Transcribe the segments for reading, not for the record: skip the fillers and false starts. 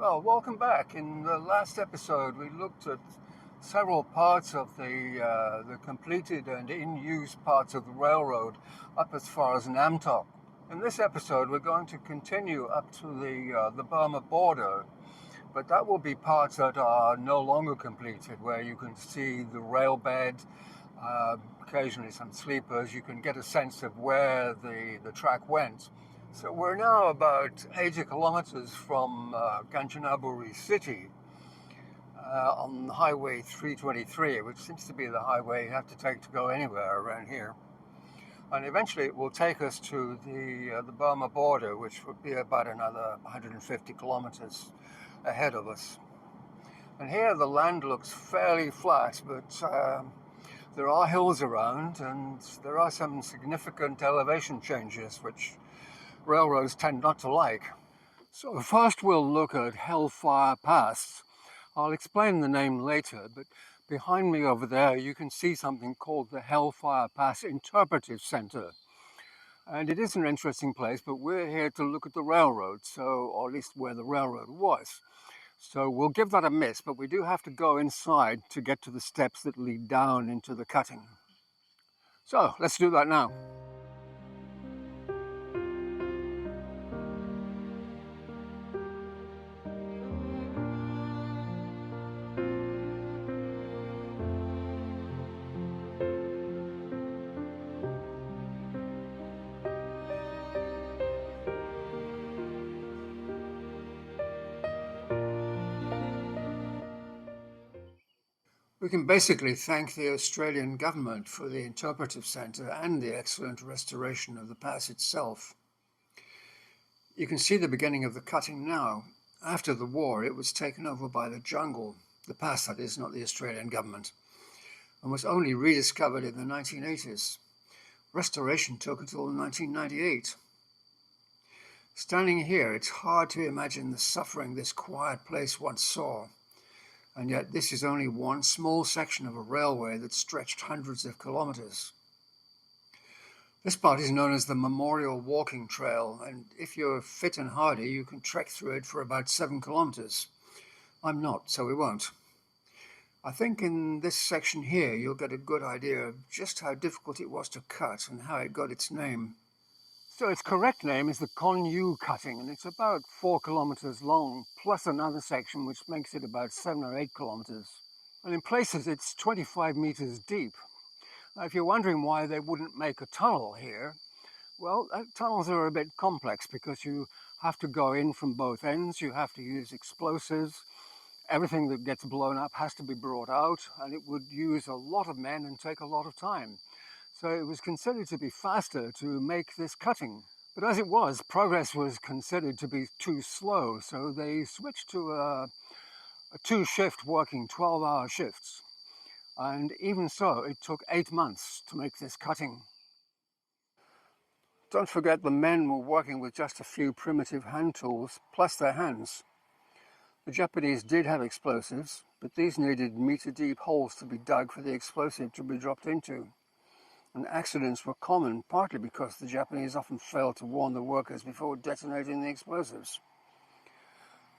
Well, welcome back. In the last episode, we looked at several parts of the completed and in use parts of the railroad up as far as Nam Tok. In this episode, we're going to continue up to the Burma border, but that will be parts that are no longer completed, where you can see the rail bed, occasionally some sleepers. You can get a sense of where the track went. So we're now about 80 kilometers from Kanchanaburi city on Highway 323, which seems to be the highway you have to take to go anywhere around here. And eventually it will take us to the Burma border, which would be about another 150 kilometers ahead of us. And here the land looks fairly flat, but there are hills around and there are some significant elevation changes, which railroads tend not to like. So first we'll look at Hellfire Pass. I'll explain the name later, but behind me over there you can see something called the Hellfire Pass Interpretive Center. And it is an interesting place, but we're here to look at the railroad, or at least where the railroad was. So we'll give that a miss, but we do have to go inside to get to the steps that lead down into the cutting. So let's do that now. We can basically thank the Australian government for the interpretive centre and the excellent restoration of the pass itself. You can see the beginning of the cutting now. After the war, it was taken over by the jungle, the pass that is, not the Australian government, and was only rediscovered in the 1980s. Restoration took until 1998. Standing here, it's hard to imagine the suffering this quiet place once saw. And yet this is only one small section of a railway that stretched hundreds of kilometers. This part is known as the Memorial Walking Trail, and if you're fit and hardy, you can trek through it for about 7 kilometers. I'm not, so we won't. I think in this section here, you'll get a good idea of just how difficult it was to cut and how it got its name. So its correct name is the Konyu cutting, and it's about 4 kilometers long, plus another section which makes it about 7 or 8 kilometers. And in places it's 25 meters deep. Now, if you're wondering why they wouldn't make a tunnel here, well, tunnels are a bit complex because you have to go in from both ends, you have to use explosives, everything that gets blown up has to be brought out, and it would use a lot of men and take a lot of time. So it was considered to be faster to make this cutting. But as it was, progress was considered to be too slow, so they switched to a two-shift working 12-hour shifts. And even so, it took 8 months to make this cutting. Don't forget the men were working with just a few primitive hand tools, plus their hands. The Japanese did have explosives, but these needed meter-deep holes to be dug for the explosive to be dropped into. And accidents were common, partly because the Japanese often failed to warn the workers before detonating the explosives.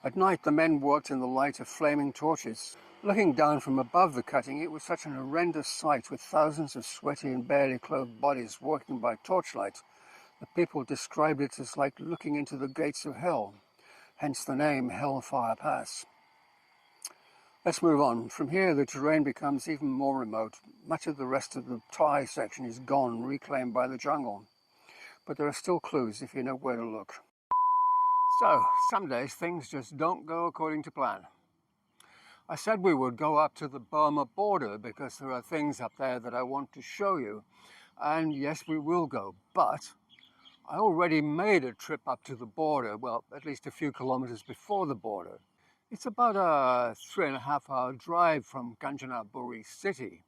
At night, the men worked in the light of flaming torches. Looking down from above the cutting, it was such an horrendous sight, with thousands of sweaty and barely clothed bodies working by torchlight, that people described it as like looking into the gates of hell, hence the name Hellfire Pass. Let's move on. From here, the terrain becomes even more remote. Much of the rest of the Thai section is gone, reclaimed by the jungle. But there are still clues if you know where to look. So, some days things just don't go according to plan. I said we would go up to the Burma border because there are things up there that I want to show you. And yes, we will go, but I already made a trip up to the border, well, at least a few kilometers before the border. It's about a 3.5-hour drive from Kanchanaburi city,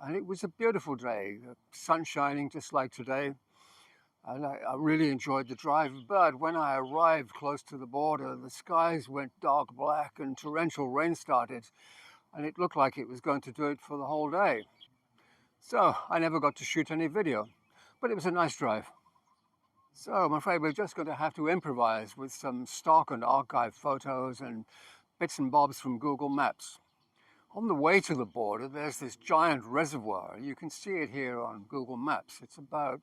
and it was a beautiful day, the sun shining just like today, and I really enjoyed the drive. But when I arrived close to the border, the skies went dark black and torrential rain started, and it looked like it was going to do it for the whole day. So I never got to shoot any video, but it was a nice drive. So I'm afraid we're just going to have to improvise with some stock and archive photos and bits and bobs from Google Maps. On the way to the border, there's this giant reservoir. You can see it here on Google Maps. It's about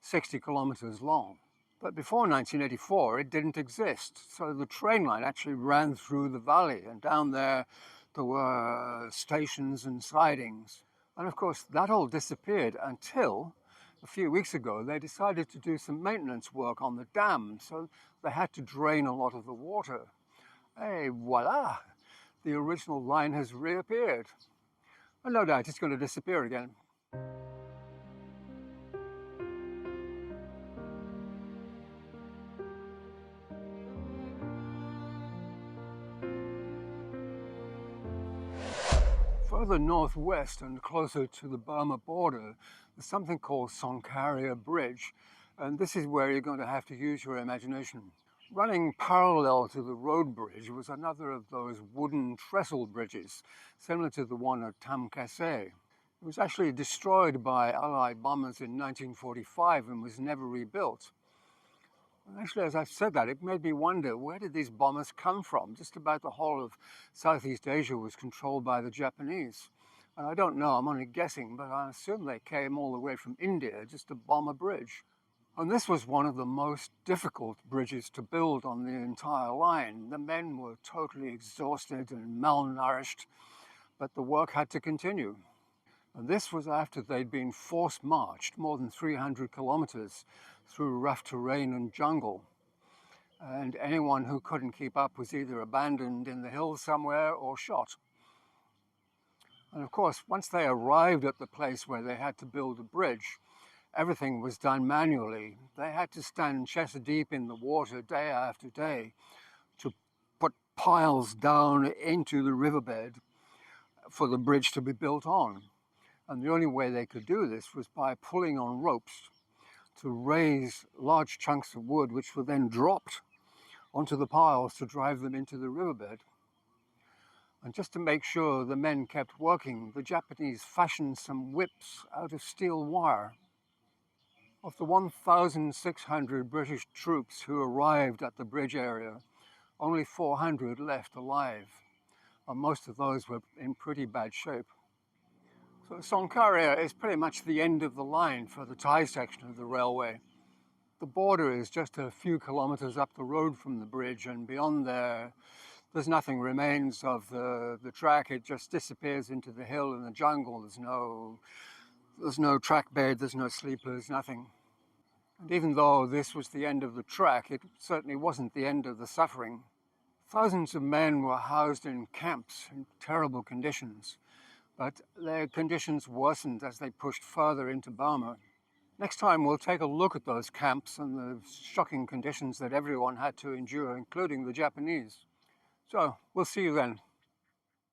60 kilometers long. But before 1984, it didn't exist. So the train line actually ran through the valley, and down there were stations and sidings. And of course, that all disappeared until a few weeks ago they decided to do some maintenance work on the dam. So they had to drain a lot of the water. Hey, voila! The original line has reappeared. And no doubt it's going to disappear again. Further northwest and closer to the Burma border, there's something called Sonkaria Bridge, and this is where you're going to have to use your imagination. Running parallel to the road bridge was another of those wooden trestle bridges, similar to the one at Tam Kase. It was actually destroyed by Allied bombers in 1945 and was never rebuilt. Actually, as I've said that, it made me wonder, where did these bombers come from? Just about the whole of Southeast Asia was controlled by the Japanese. And I don't know, I'm only guessing, but I assume they came all the way from India just to bomb a bridge. And this was one of the most difficult bridges to build on the entire line. The men were totally exhausted and malnourished, but the work had to continue. And this was after they'd been force-marched more than 300 kilometers through rough terrain and jungle. And anyone who couldn't keep up was either abandoned in the hills somewhere or shot. And of course, once they arrived at the place where they had to build a bridge, everything was done manually. They had to stand chest deep in the water day after day to put piles down into the riverbed for the bridge to be built on. And the only way they could do this was by pulling on ropes to raise large chunks of wood, which were then dropped onto the piles to drive them into the riverbed. And just to make sure the men kept working, the Japanese fashioned some whips out of steel wire. Of the 1,600 British troops who arrived at the bridge area, only 400 left alive, and most of those were in pretty bad shape. So Sonkaria is pretty much the end of the line for the Thai section of the railway. The border is just a few kilometers up the road from the bridge, and beyond there, there's nothing remains of the track. It just disappears into the hill and the jungle. There's no track bed, there's no sleepers, nothing. And even though this was the end of the track, it certainly wasn't the end of the suffering. Thousands of men were housed in camps in terrible conditions, but their conditions worsened as they pushed further into Burma. Next time we'll take a look at those camps and the shocking conditions that everyone had to endure, including the Japanese. So we'll see you then.